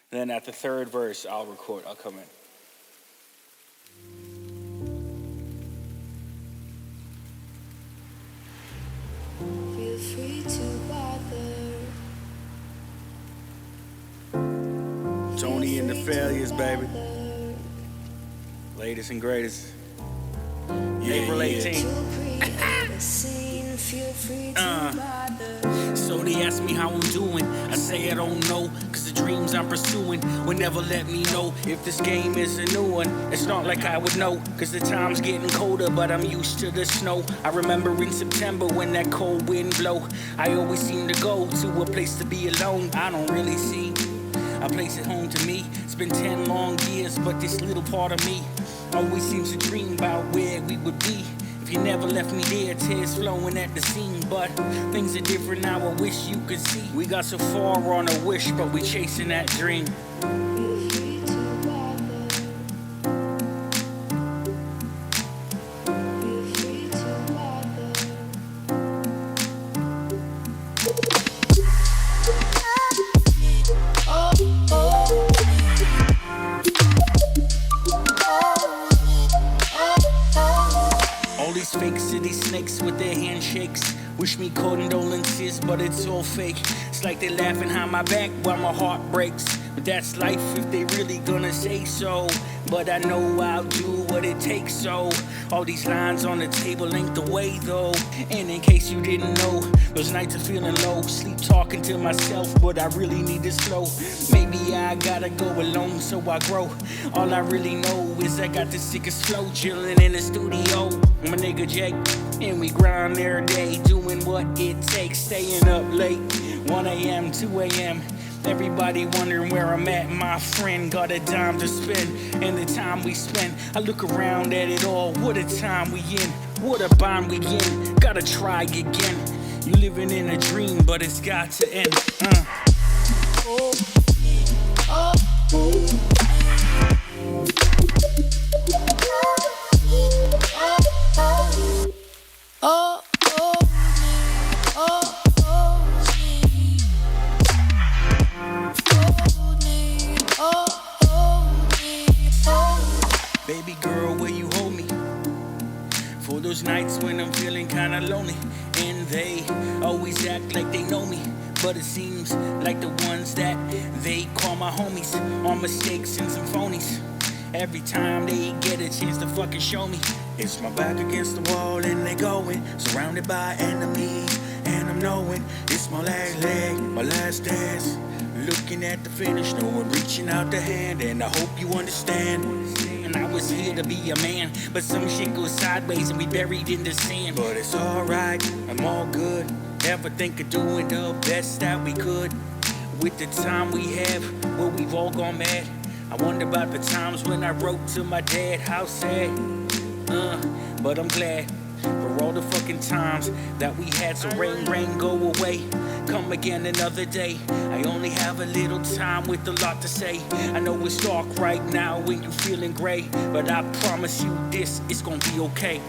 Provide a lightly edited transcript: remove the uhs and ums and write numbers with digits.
Then at the third verse, I'll come in. Feel free to bother. Tony and the Failures, baby. Latest and greatest. April 18th. So they ask me how I'm doing. I say I don't know, cause the dreams I'm pursuing will never let me know if this game is a new one. It's not like I would know, cause the time's getting colder, but I'm used to the snow. I remember in September when that cold wind blow. I always seem to go to a place to be alone. I don't really see a place at home to me. It's been 10 long years, but this little part of me always seems to dream about where we would be if you never left me there, tears flowing at the scene. But things are different now, I wish you could see. We got so far on a wish, but we chasing that dream. All these fake city snakes with their handshakes wish me condolences, but it's all fake. It's like they laughing behind my back while my heart breaks. But that's life if they really gonna say so. But I know I'll do what it takes, so all these lines on the table ain't the way though. And in case you didn't know, those nights are feeling low, sleep talking to myself, but I really need to slow. Maybe I gotta go alone so I grow. All I really know is I got the sickest flow, chilling in the studio. My nigga Jake, and we grind every day, doing what it takes, staying up late, 1 a.m., 2 a.m. Everybody wondering where I'm at, my friend. Got a dime to spend, and the time we spend. I look around at it all, what a time we in. What a bind we in, gotta try again. You living in a dream, but it's got to end. Oh, oh, oh. Oh, oh, oh, baby girl, will you hold me for those nights when I'm feeling kinda lonely? And they always act like they know me, but it seems like the ones that they call my homies are mistakes and some phonies. Every time they get a chance to fucking show me, it's my back against the wall and they going, surrounded by enemies, and I'm knowing it's my last leg, my last dance. Looking at the finish, no one reaching out the hand, and I hope you understand. And I was here to be a man, but some shit goes sideways and we buried in the sand. But it's alright, I'm all good. Never think of doing the best that we could with the time we have, well, we've all gone mad. I wonder about the times when I wrote to my dad, how sad. But I'm glad for all the fucking times that we had. So rain, go away, come again another day. I only have a little time with a lot to say. I know it's dark right now when you feeling gray, but I promise you this is gonna be okay.